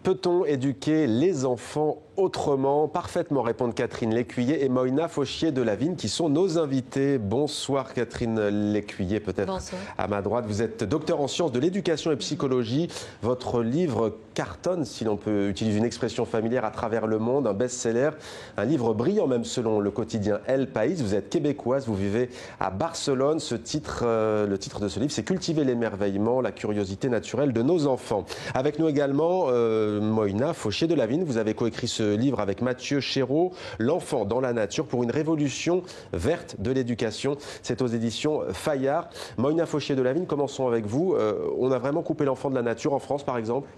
Peut-on éduquer les enfants autrement? Parfaitement, répondent Catherine Lécuyer et Moïna Fauchier de Lavigne, qui sont nos invités. Bonsoir Catherine Lécuyer, peut-être à ma droite. Vous êtes docteur en sciences de l'éducation et psychologie. Votre livre cartonne, si l'on peut utiliser une expression familière, à travers le monde, un best-seller, un livre brillant même selon le quotidien El País. Vous êtes québécoise, vous vivez à Barcelone. Le titre de ce livre, c'est Cultiver l'émerveillement, la curiosité naturelle de nos enfants. Avec nous également Moïna Fauchier de Lavigne. Vous avez coécrit ce livre avec Mathieu Chéreau, L'enfant dans la nature pour une révolution verte de l'éducation. C'est aux éditions Fayard. Moïna Fauchier de Lavigne, commençons avec vous. On a vraiment coupé l'enfant de la nature en France, par exemple?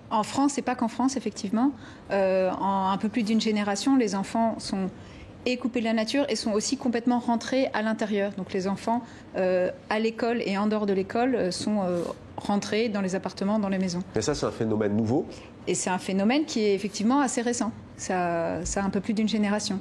En France, et pas qu'en France, effectivement. En un peu plus d'une génération, les enfants sont coupés de la nature et sont aussi complètement rentrés à l'intérieur. Donc les enfants, à l'école et en dehors de l'école, sont rentrés dans les appartements, dans les maisons. Mais ça, c'est un phénomène nouveau? Et c'est un phénomène qui est effectivement assez récent. Ça a un peu plus d'une génération.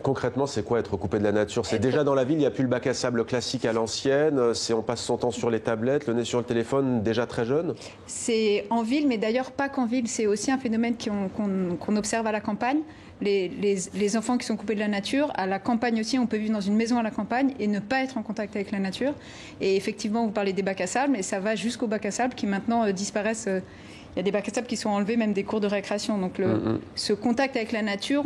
Concrètement, c'est quoi être coupé de la nature? C'est déjà dans la ville, il n'y a plus le bac à sable classique à l'ancienne, on passe son temps sur les tablettes, le nez sur le téléphone déjà très jeune? C'est en ville, mais d'ailleurs pas qu'en ville, c'est aussi un phénomène qu'on observe à la campagne. Les enfants qui sont coupés de la nature, à la campagne aussi, on peut vivre dans une maison à la campagne et ne pas être en contact avec la nature. Et effectivement, vous parlez des bacs à sable, mais ça va jusqu'aux bacs à sable qui maintenant disparaissent. Il y a des bacs à sable qui sont enlevés, même des cours de récréation. Donc ce contact avec la nature,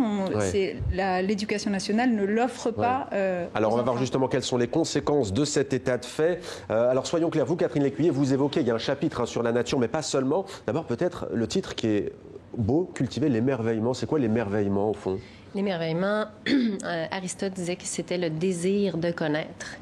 l'éducation nationale ne l'offre pas. Alors on va voir justement quelles sont les conséquences de cet état de fait. Alors soyons clairs, vous Catherine Lécuyer, vous évoquez, il y a un chapitre sur la nature, mais pas seulement. D'abord peut-être le titre qui est beau, Cultiver l'émerveillement. C'est quoi l'émerveillement au fond? L'émerveillement, Aristote disait que c'était le désir de connaître.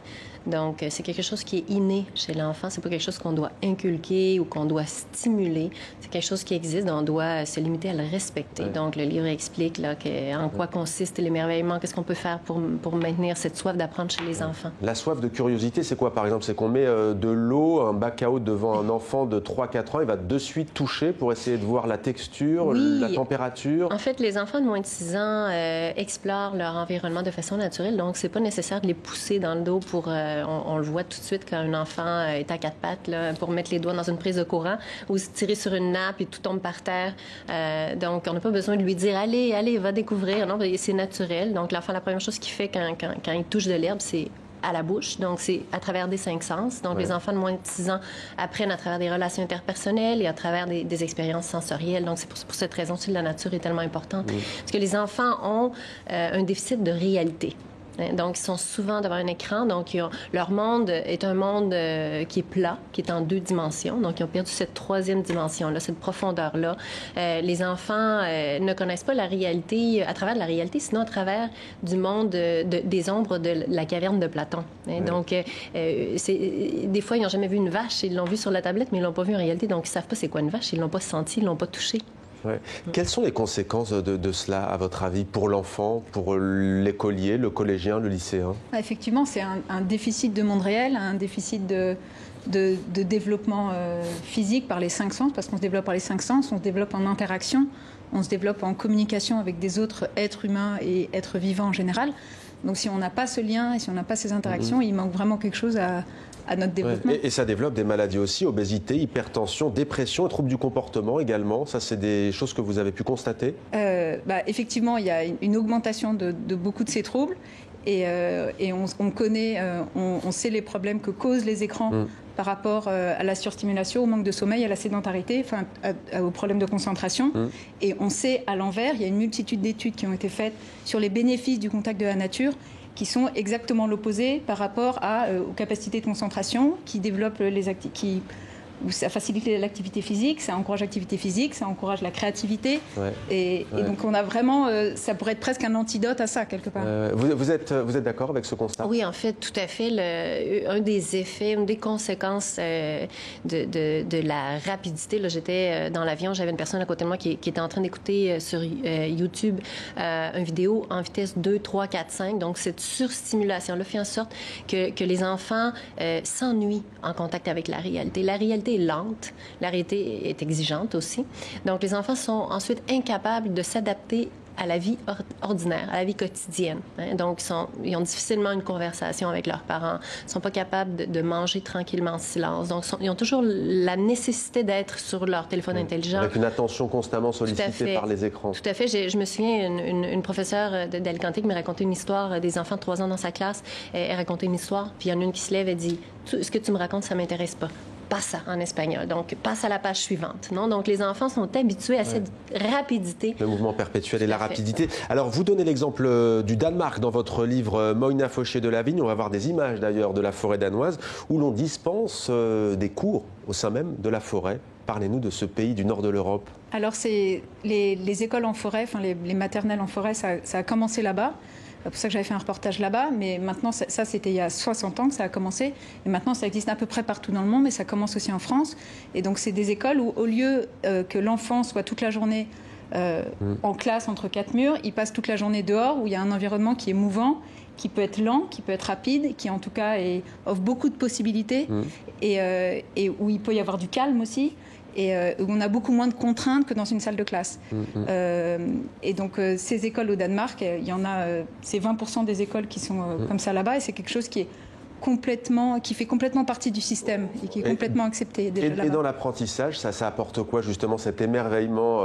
Donc, c'est quelque chose qui est inné chez l'enfant. C'est pas quelque chose qu'on doit inculquer ou qu'on doit stimuler. C'est quelque chose qui existe, donc on doit se limiter à le respecter. Donc, le livre explique là, en quoi consiste l'émerveillement, qu'est-ce qu'on peut faire pour maintenir cette soif d'apprendre chez les enfants. La soif de curiosité, c'est quoi, par exemple? C'est qu'on met de l'eau, un bac à eau devant un enfant de 3-4 ans, il va de suite toucher pour essayer de voir la texture, la température. En fait, les enfants de moins de 6 ans explorent leur environnement de façon naturelle, donc c'est pas nécessaire de les pousser dans le dos pour... on le voit tout de suite quand un enfant est à 4 pattes là, pour mettre les doigts dans une prise de courant ou se tirer sur une nappe et tout tombe par terre. Donc, on n'a pas besoin de lui dire « Allez, allez, va découvrir ». Non, c'est naturel. Donc, l'enfant, la première chose qu'il fait quand il touche de l'herbe, c'est à la bouche. Donc, c'est à travers des 5 sens. Donc, les enfants de moins de 6 ans apprennent à travers des relations interpersonnelles et à travers des expériences sensorielles. Donc, c'est pour cette raison que la nature est tellement importante. Parce que les enfants ont un déficit de réalité. Donc, ils sont souvent devant un écran. Donc, leur monde est un monde qui est plat, qui est en 2 dimensions. Donc, ils ont perdu cette 3e dimension-là, cette profondeur-là. Les enfants ne connaissent pas la réalité à travers de la réalité, sinon à travers du monde des ombres de la caverne de Platon. Donc, des fois, ils n'ont jamais vu une vache. Ils l'ont vue sur la tablette, mais ils ne l'ont pas vue en réalité. Donc, ils ne savent pas c'est quoi une vache. Ils ne l'ont pas sentie, ils ne l'ont pas touchée. Quelles sont les conséquences de cela, à votre avis, pour l'enfant, pour l'écolier, le collégien, le lycéen? Effectivement, c'est un déficit de monde réel, un déficit de développement physique par les 5 sens, parce qu'on se développe par les 5 sens, on se développe en interaction, on se développe en communication avec des autres êtres humains et êtres vivants en général. Donc si on n'a pas ce lien et si on n'a pas ces interactions, il manque vraiment quelque chose à notre développement. Et ça développe des maladies aussi, obésité, hypertension, dépression, troubles du comportement également. Ça, c'est des choses que vous avez pu constater? Effectivement, il y a une augmentation de beaucoup de ces troubles. Et on connaît, on sait les problèmes que causent les écrans par rapport à la surstimulation, au manque de sommeil, à la sédentarité, aux problèmes de concentration. Et on sait à l'envers, il y a une multitude d'études qui ont été faites sur les bénéfices du contact de la nature, qui sont exactement l'opposé par rapport aux capacités de concentration, qui développent où ça facilite l'activité physique, ça encourage l'activité physique, ça encourage la créativité. Et donc, on a vraiment... ça pourrait être presque un antidote à ça, quelque part. Vous êtes d'accord avec ce constat? Oui, en fait, tout à fait. Un des effets, une des conséquences de la rapidité, là, j'étais dans l'avion, j'avais une personne à côté de moi qui était en train d'écouter sur YouTube une vidéo en vitesse 2, 3, 4, 5. Donc, cette surstimulation-là fait en sorte que les enfants s'ennuient en contact avec la réalité. La réalité est lente, la réalité est exigeante aussi. Donc, les enfants sont ensuite incapables de s'adapter à la vie ordinaire, à la vie quotidienne. Hein? Donc, ils ont difficilement une conversation avec leurs parents, ils ne sont pas capables de manger tranquillement en silence. Donc, ils ont toujours la nécessité d'être sur leur téléphone intelligent. Avec une attention constamment sollicitée par les écrans. Tout à fait. Je me souviens, une professeure d'Alicante qui m'a raconté une histoire des enfants de 3 ans dans sa classe. Elle racontait une histoire, puis il y en a une qui se lève et dit « Ce que tu me racontes, ça ne m'intéresse pas. » Passa en espagnol. Donc, passe à la page suivante. Non? Donc, les enfants sont habitués à cette rapidité. Le mouvement perpétuel et la rapidité. Alors, vous donnez l'exemple du Danemark dans votre livre Moina Fauché de la Vigne. On va voir des images d'ailleurs de la forêt danoise où l'on dispense des cours au sein même de la forêt. Parlez-nous de ce pays du nord de l'Europe. Alors, c'est les écoles en forêt, enfin les maternelles en forêt, ça a commencé là-bas. C'est pour ça que j'avais fait un reportage là-bas, mais maintenant, ça c'était il y a 60 ans que ça a commencé, et maintenant ça existe à peu près partout dans le monde, mais ça commence aussi en France. Et donc c'est des écoles où, au lieu que l'enfant soit toute la journée en classe entre 4 murs, il passe toute la journée dehors, où il y a un environnement qui est mouvant, qui peut être lent, qui peut être rapide, qui en tout cas offre beaucoup de possibilités, et où il peut y avoir du calme aussi. Et où on a beaucoup moins de contraintes que dans une salle de classe. Et donc, ces écoles au Danemark, il y en a, c'est 20% des écoles qui sont comme ça là-bas, et c'est quelque chose qui fait complètement partie du système et qui est complètement accepté déjà là-bas. Et dans l'apprentissage, ça apporte quoi justement cet émerveillement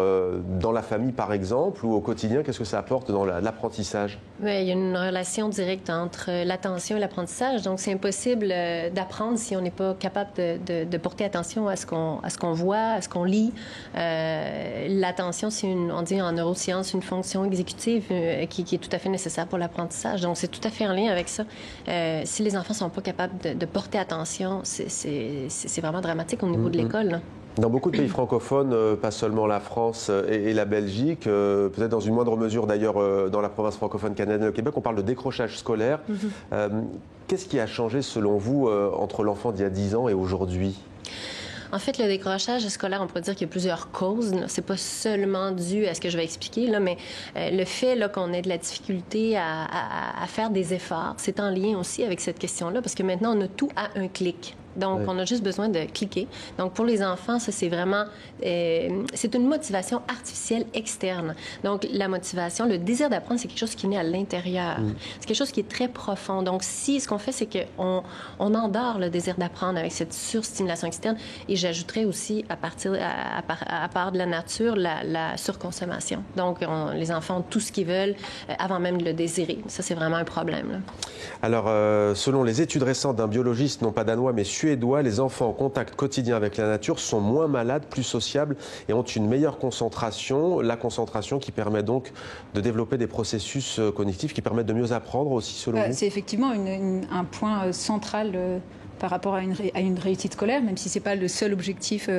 dans la famille par exemple ou au quotidien? Qu'est-ce que ça apporte dans l'apprentissage? Oui, il y a une relation directe entre l'attention et l'apprentissage. Donc, c'est impossible d'apprendre si on n'est pas capable de porter attention à ce qu'on voit, à ce qu'on lit. L'attention, on dit en neurosciences, une fonction exécutive qui est tout à fait nécessaire pour l'apprentissage. Donc, c'est tout à fait en lien avec ça. Si les enfants sont pas capables de porter attention, c'est vraiment dramatique au niveau de l'école. Dans beaucoup de pays francophones, pas seulement la France et la Belgique, peut-être dans une moindre mesure d'ailleurs dans la province francophone canadienne, le Québec, on parle de décrochage scolaire. Qu'est-ce qui a changé selon vous entre l'enfant d'il y a 10 ans et aujourd'hui? En fait, le décrochage scolaire, on pourrait dire qu'il y a plusieurs causes. C'est pas seulement dû à ce que je vais expliquer, là, mais le fait qu'on ait de la difficulté à faire des efforts, c'est en lien aussi avec cette question-là, parce que maintenant, on a tout à un clic. Donc, on a juste besoin de cliquer. Donc, pour les enfants, ça, c'est vraiment... c'est une motivation artificielle externe. Donc, la motivation, le désir d'apprendre, c'est quelque chose qui naît à l'intérieur. C'est quelque chose qui est très profond. Donc, ce qu'on fait, c'est qu'on endort le désir d'apprendre avec cette surstimulation externe. Et j'ajouterais aussi, à part de la nature, la surconsommation. Donc, les enfants ont tout ce qu'ils veulent avant même de le désirer. Ça, c'est vraiment un problème, là. Alors, selon les études récentes d'un biologiste, non pas danois, mais suédois, les enfants en contact quotidien avec la nature sont moins malades, plus sociables et ont une meilleure concentration. La concentration qui permet donc de développer des processus cognitifs qui permettent de mieux apprendre aussi, selon vous? C'est effectivement un point central par rapport à une réussite scolaire, même si ce n'est pas le seul objectif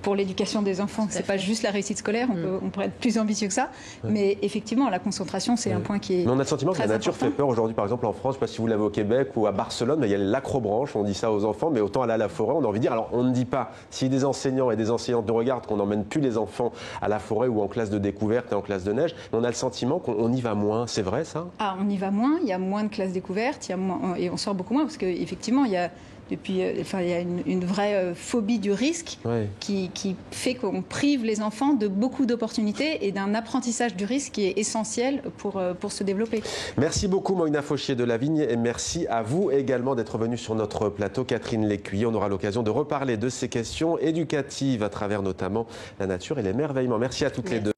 pour l'éducation des enfants. C'est pas juste la réussite scolaire, on pourrait être plus ambitieux que ça. Mais effectivement, la concentration, c'est un point qui est Mais on a le sentiment que la nature important. fait peur aujourd'hui, par exemple en France, je ne sais pas si vous l'avez au Québec ou à Barcelone, mais il y a l'acrobranche, on dit ça aux enfants, mais autant aller à la forêt, on a envie de dire. Alors on ne dit pas, si des enseignants et des enseignantes nous regardent, qu'on n'emmène plus les enfants à la forêt ou en classe de découverte et en classe de neige, mais on a le sentiment qu'on y va moins. C'est vrai ça? Ah, on y va moins, il y a moins de classes découvertes, et on sort beaucoup moins, parce qu'effectivement, il y a il y a une vraie phobie du risque qui fait qu'on prive les enfants de beaucoup d'opportunités et d'un apprentissage du risque qui est essentiel pour se développer. Merci beaucoup Moina Fauché de la Vigne et merci à vous également d'être venue sur notre plateau. Catherine Lécuyer, on aura l'occasion de reparler de ces questions éducatives à travers notamment la nature et l'émerveillement. Merci à toutes les deux.